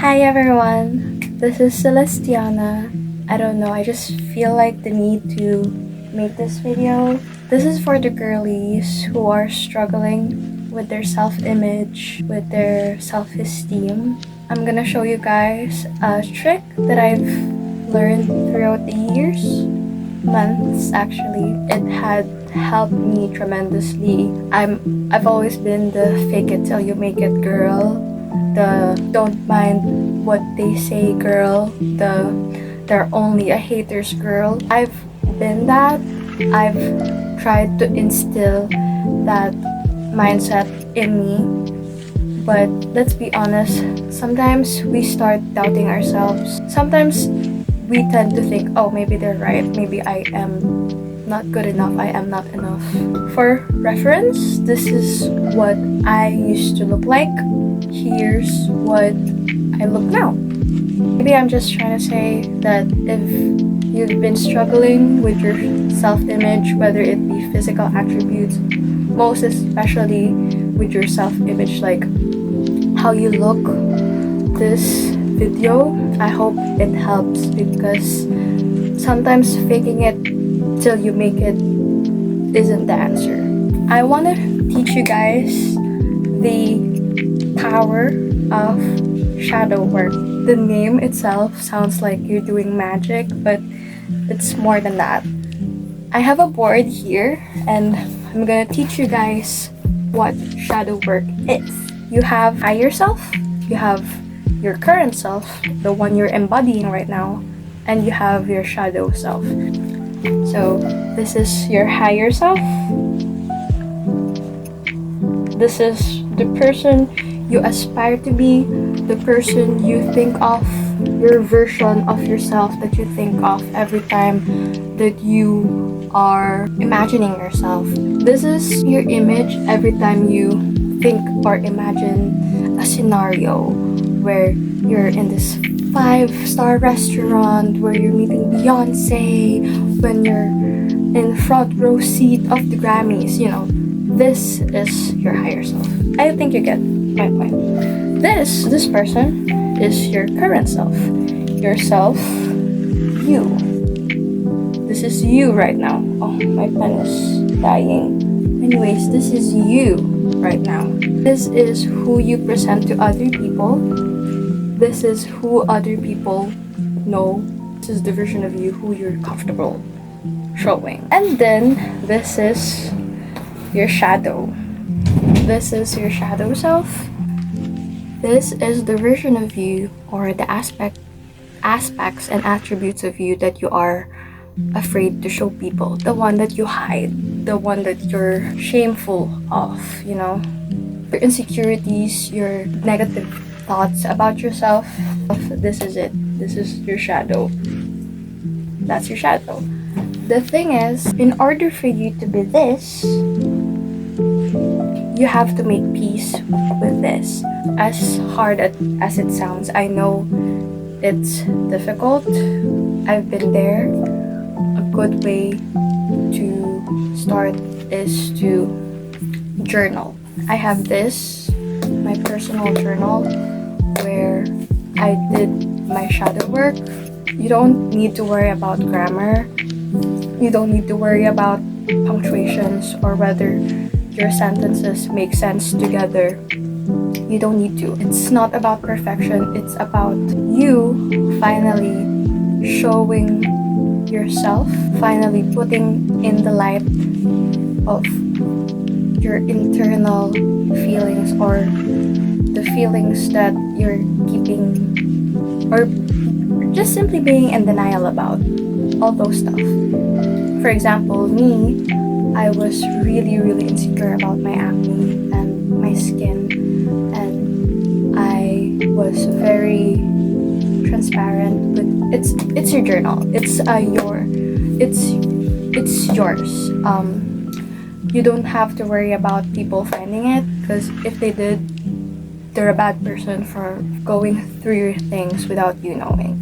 Hi everyone, this is Celesteana. I don't know, I just feel like the need to make this video. This is for the girlies who are struggling with their self-image, with their self-esteem. I'm gonna show you guys a trick that I've learned throughout the years, months actually. It had helped me tremendously. I've always been the fake it till you make it girl, the don't mind what they say girl, the they're only a haters girl. I've been that. I've tried to instill that mindset in me. But let's be honest, sometimes we start doubting ourselves. Sometimes we tend to think, oh, maybe they're right. Maybe I am not good enough. I am not enough. For reference, this is what I used to look like. Here's what I look now. Maybe I'm just trying to say that if you've been struggling with your self-image, whether it be physical attributes, most especially with your self-image, like how you look, this video, I hope it helps, because sometimes faking it till you make it isn't the answer. I want to teach you guys the power of shadow work. The name itself sounds like you're doing magic, but it's more than that. I have a board here and I'm gonna teach you guys what shadow work is. You have higher self, you have your current self, the one you're embodying right now, and you have your shadow self. So this is your higher self. This is the person you aspire to be, the person you think of, your version of yourself that you think of every time that you are imagining yourself. This is your image every time you think or imagine a scenario where you're in this 5-star restaurant, where you're meeting Beyonce, when you're in front row seat of the Grammys. This is your higher self. I think you get my point. This person is your current self. Yourself, you. This is you right now. Oh, my pen is dying. Anyways, this is you right now. This is who you present to other people. This is who other people know. This is the version of you who you're comfortable showing. And then this is your shadow. This is your shadow self. This is the version of you, or the aspects and attributes of you that you are afraid to show people, the one that you hide, the one that you're shameful of, your insecurities, your negative thoughts about yourself. This is it. This is your shadow. That's your shadow. The thing is, in order for you to be this, you have to make peace with this. As hard as it sounds, I know it's difficult. I've been there. A good way to start is to journal. I have this, my personal journal, where I did my shadow work. You don't need to worry about grammar. You don't need to worry about punctuations or whether your sentences make sense together. You don't need to. It's not about perfection. It's about you finally showing yourself, finally putting in the light of your internal feelings, or the feelings that you're keeping, or just simply being in denial about. All those stuff. For example, me, I was really insecure about my acne and my skin, and I was very transparent. But it's your journal. It's yours. You don't have to worry about people finding it, because if they did, they're a bad person for going through your things without you knowing.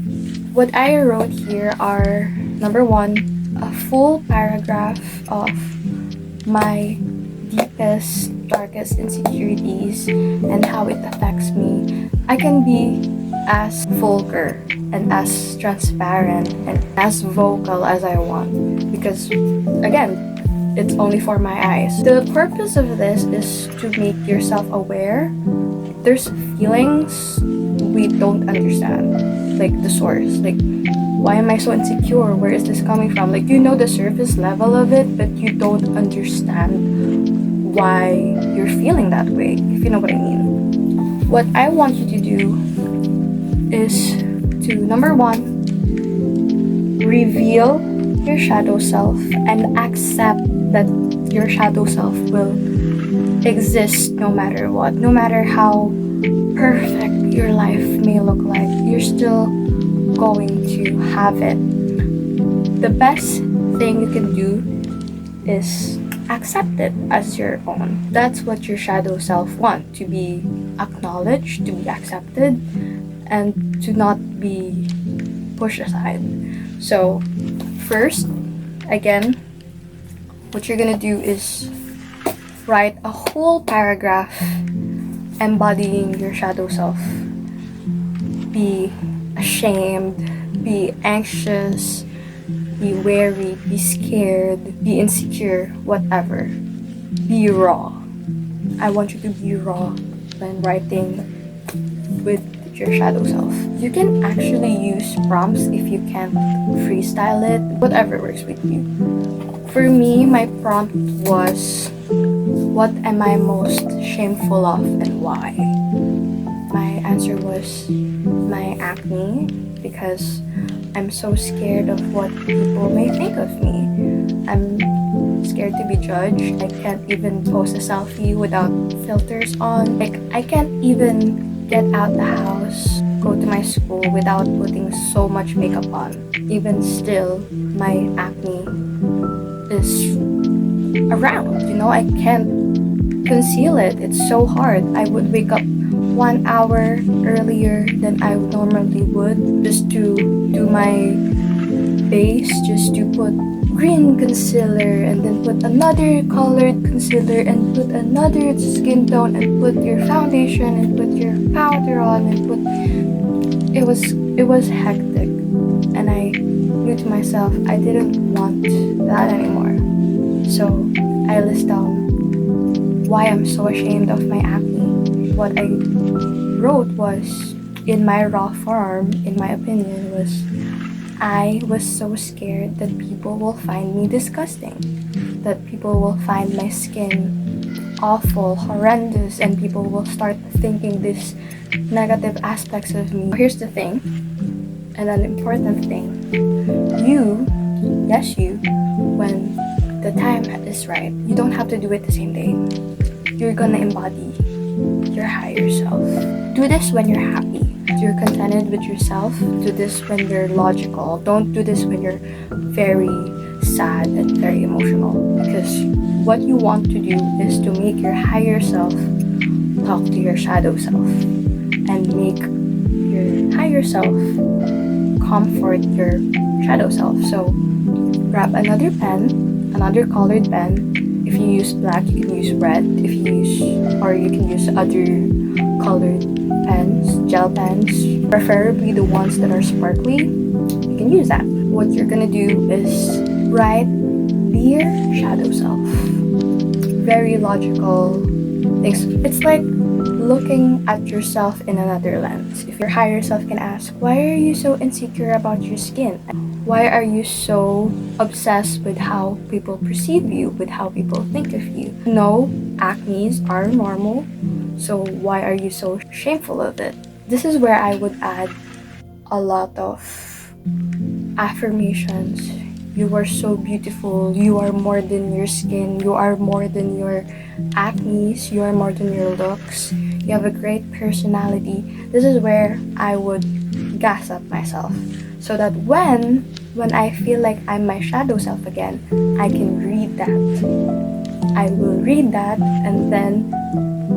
What I wrote here are, number 1, a full paragraph of my deepest, darkest insecurities and how it affects me. I can be as vulgar and as transparent and as vocal as I want, because again, it's only for my eyes. The purpose of this is to make yourself aware there's feelings we don't understand, like the source, like why am I so insecure, where is this coming from, like you know the surface level of it, but you don't understand why you're feeling that way, if you know what I mean. What I want you to do is to, number one, reveal your shadow self and accept that your shadow self will exist no matter what. No matter how perfect your life may look like, you're still going to have it. The best thing you can do is accept it as your own. That's what your shadow self wants, to be acknowledged, to be accepted, and to not be pushed aside. So first, again, what you're gonna do is write a whole paragraph embodying your shadow self. Be ashamed, be anxious, be wary, be scared, be insecure, whatever. Be raw. I want you to be raw when writing with your shadow self. You can actually use prompts if you can't freestyle it, whatever works with you. For me, my prompt was, what am I most shameful of and why? My answer was my acne, because I'm so scared of what people may think of me. I'm scared to be judged. I can't even post a selfie without filters on. Like, I can't even get out the house, go to my school without putting so much makeup on. Even still, my acne is around, you know, I can't conceal it. It's so hard. I would wake up 1 hour earlier than I normally would just to do my base, just to put green concealer and then put another colored concealer and put another skin tone and put your foundation and put your powder on and put, it was hectic, and I knew to myself I didn't want that anymore. So I list down why I'm so ashamed of my acne. What I wrote was, in my raw form, in my opinion, was I was so scared that people will find me disgusting, that people will find my skin awful, horrendous, and people will start thinking these negative aspects of me. Here's the thing, and an important thing. You, yes you, when the time is right, you don't have to do it the same day. You're gonna embody your higher self. Do this when you're happy. You're contented with yourself. Do this when you're logical. Don't do this when you're very sad and very emotional. Because what you want to do is to make your higher self talk to your shadow self and make your higher self comfort your shadow self. So grab another pen, another colored pen. If you use black, you can use red. If you use, or you can use other colored pens, gel pens, preferably the ones that are sparkly. You can use that. What you're gonna do is write dear shadow self. Very logical things. It's like looking at yourself in another lens. If your higher self can ask, why are you so insecure about your skin? Why are you so obsessed with how people perceive you, with how people think of you? No, acnes are normal, so why are you so shameful of it? This is where I would add a lot of affirmations. You are so beautiful. You are more than your skin. You are more than your acne. You are more than your looks. You have a great personality. This is where I would gas up myself, so that when I feel like I'm my shadow self again, I can read that. I will read that, and then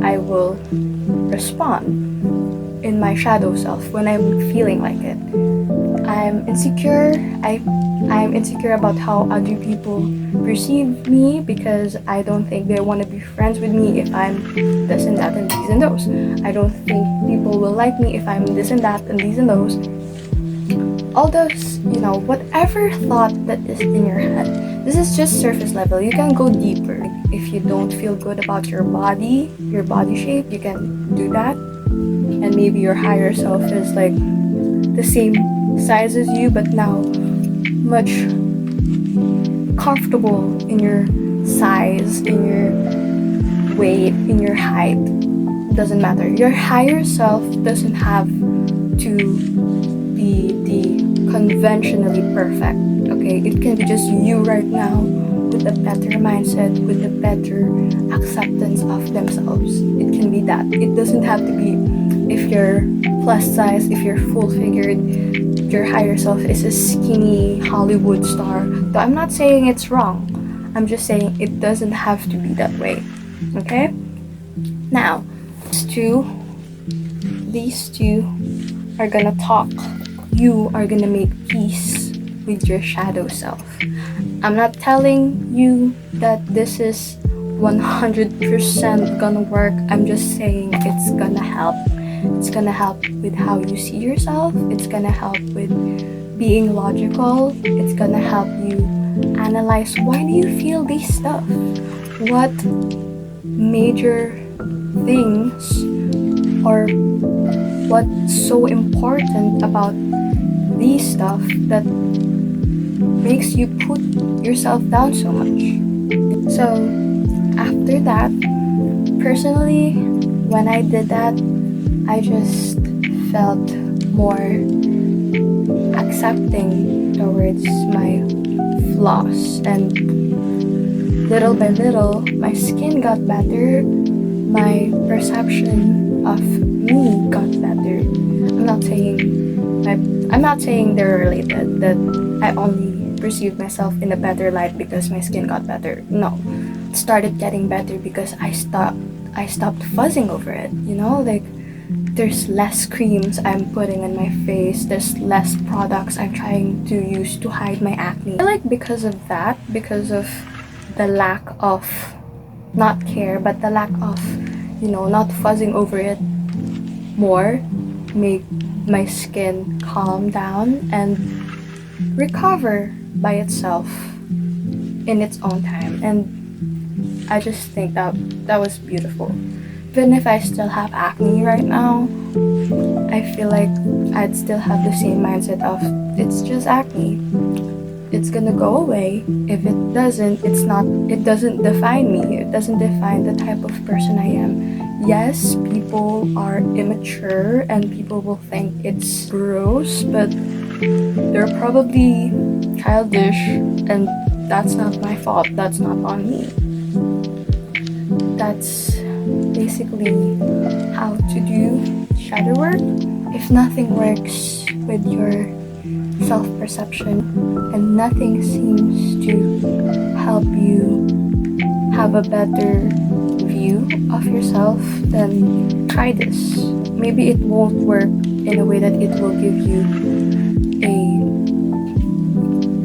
I will respond in my shadow self when I'm feeling like it. I'm insecure. I I'm insecure about how other people perceive me because I don't think they want to be friends with me if I'm this and that and these and those. I don't think people will like me if I'm this and that and these and those. All those, whatever thought that is in your head, this is just surface level. You can go deeper. If you don't feel good about your body shape, you can do that. And maybe your higher self is like the same size as you, but now much comfortable in your size, in your weight, in your height. Doesn't matter. Your higher self doesn't have to be the conventionally perfect. Okay, it can be just you right now with a better mindset, with a better acceptance of themselves. It can be that. It doesn't have to be if you're plus size, if you're full figured, your higher self is a skinny Hollywood star. Though I'm not saying it's wrong. I'm just saying it doesn't have to be that way. Okay? Now, these two are gonna talk. You are gonna make peace with your shadow self. I'm not telling you that this is 100% gonna work. I'm just saying it's gonna help. It's gonna help with how you see yourself. It's gonna help with being logical. It's gonna help you analyze why do you feel these stuff? What major things or what's so important about these stuff that makes you put yourself down so much. So after that, personally, when I did that, I just felt more accepting towards my flaws, and little by little my skin got better, my perception of me got better. I'm not saying they're related, that I only perceived myself in a better light because my skin got better. No. It started getting better because I stopped fuzzing over it, like there's less creams I'm putting on my face, there's less products I'm trying to use to hide my acne. I feel like because of that, because of the lack of not care, but the lack of, not fuzzing over it more, made my skin calm down and recover by itself in its own time. And I just think that was beautiful. Even if I still have acne right now, I feel like I'd still have the same mindset of it's just acne. It's gonna go away. If it doesn't, it doesn't define me. It doesn't define the type of person I am. Yes, people are immature and people will think it's gross, but they're probably childish, and that's not my fault. That's not on me. That's basically how to do shadow work. If nothing works with your self-perception and nothing seems to help you have a better view of yourself, then try this. Maybe it won't work in a way that it will give you a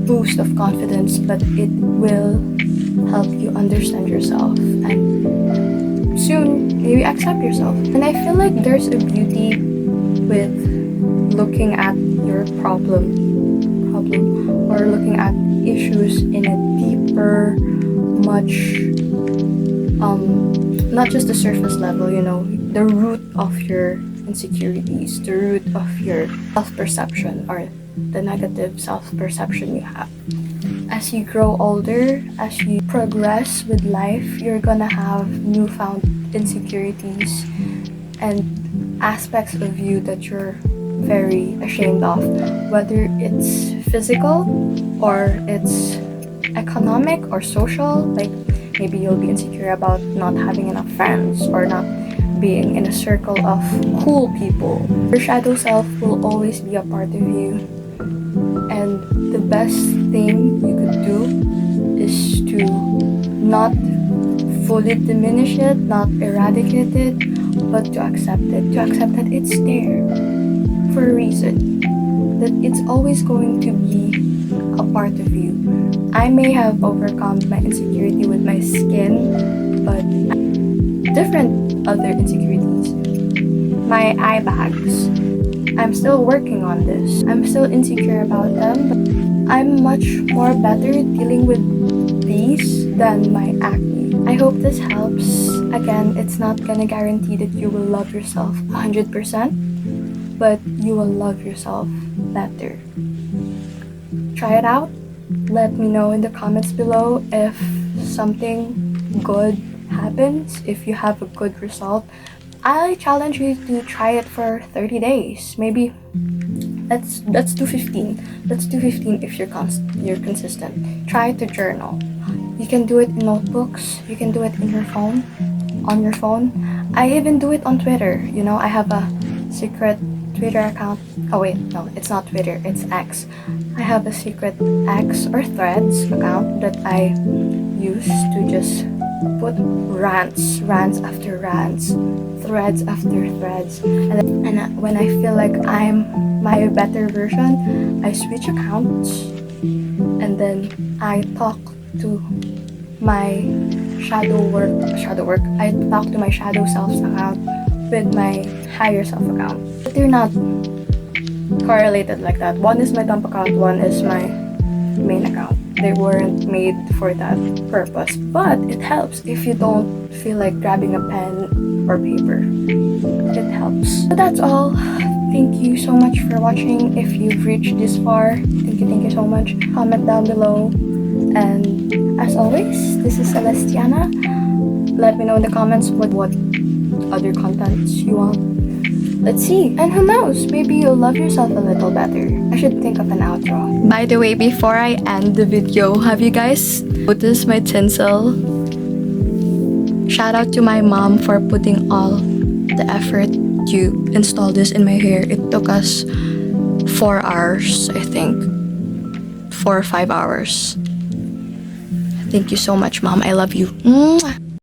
boost of confidence, but it will help you understand yourself and soon maybe accept yourself. And I feel like there's a beauty with looking at your problem or looking at issues in a deeper, much not just the surface level, the root of your insecurities, the root of your self-perception or the negative self-perception you have. As you grow older, as you progress with life, you're gonna have newfound insecurities and aspects of you that you're very ashamed of, whether it's physical or it's economic or social. Like maybe you'll be insecure about not having enough friends or not being in a circle of cool people. Your shadow self will always be a part of you, and the best thing you could do is to not fully diminish it, not eradicate it, but to accept it, that it's there for a reason, that it's always going to be a part of you. I may have overcome my insecurity with my skin, but different other insecurities. My eye bags. I'm still working on this. I'm still insecure about them, but I'm much more better dealing with these than my acne. I hope this helps. Again, it's not gonna guarantee that you will love yourself 100%, but you will love yourself better. Try it out. Let me know in the comments below if something good happens, if you have a good result. I challenge you to try it for 30 days. Maybe let's do 15. Let's do 15 if you're consistent. Try to journal. You can do it in notebooks. You can do it in your phone, on your phone. I even do it on Twitter. You know, I have a secret Twitter account. Oh wait, no, it's not Twitter, it's X. I have a secret X or Threads account that I use to just put rants after rants, threads after threads, and when I feel like I'm my better version, I switch accounts and then I talk to my shadow work. I talk to my shadow self's account with my higher self account. But they're not correlated like that. One is my dump account, one is my main account. They weren't made for that purpose, but it helps if you don't feel like grabbing a pen or paper. It helps. So that's all. Thank you so much for watching. If you've reached this far, thank you so much. Comment down below. And as always, this is Celesteana. Let me know in the comments what other contents you want. Let's see. And who knows, maybe you'll love yourself a little better. I should think of an outro. By the way, before I end the video, have you guys noticed my tinsel? Shout out to my mom for putting all the effort to install this in my hair. It took us 4 hours, I think. 4 or 5 hours. Thank you so much, Mom. I love you. Mwah!